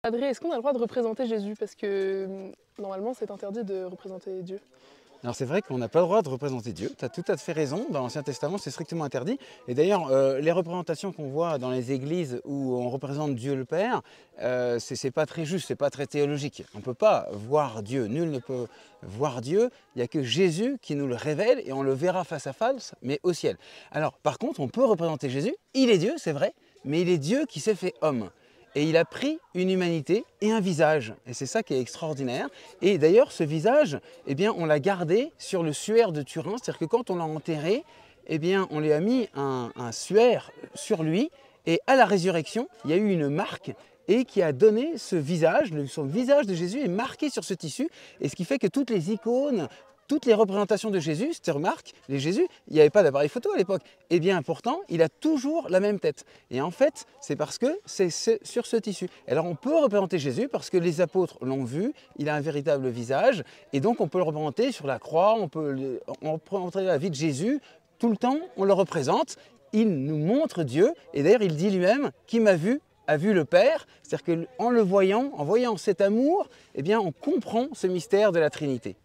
Adrien, est-ce qu'on a le droit de représenter Jésus? Parce que normalement, c'est interdit de représenter Dieu. Alors c'est vrai qu'on n'a pas le droit de représenter Dieu, tu as tout à fait raison, dans l'Ancien Testament c'est strictement interdit. Et d'ailleurs les représentations qu'on voit dans les églises où on représente Dieu le Père, c'est pas très juste, c'est pas très théologique. On ne peut pas voir Dieu, nul ne peut voir Dieu, il n'y a que Jésus qui nous le révèle et on le verra face à face, mais au ciel. Alors par contre on peut représenter Jésus, il est Dieu c'est vrai, mais il est Dieu qui s'est fait homme. Et il a pris une humanité et un visage. Et c'est ça qui est extraordinaire. Et d'ailleurs, ce visage, eh bien, on l'a gardé sur le suaire de Turin. C'est-à-dire que quand on l'a enterré, eh bien, on lui a mis un suaire sur lui. Et à la résurrection, il y a eu une marque et qui a donné ce visage, son visage de Jésus est marqué sur ce tissu. Et ce qui fait que toutes les icônes, toutes les représentations de Jésus, tu remarques, les Jésus, il n'y avait pas d'appareil photo à l'époque. Et bien pourtant, il a toujours la même tête. Et en fait, c'est parce que c'est sur ce tissu. Alors on peut représenter Jésus parce que les apôtres l'ont vu, il a un véritable visage. Et donc on peut le représenter sur la croix, on peut représenter la vie de Jésus. Tout le temps, on le représente. Il nous montre Dieu. Et d'ailleurs, il dit lui-même, qui m'a vu a vu le Père. C'est-à-dire qu'en le voyant, en voyant cet amour, eh bien, on comprend ce mystère de la Trinité.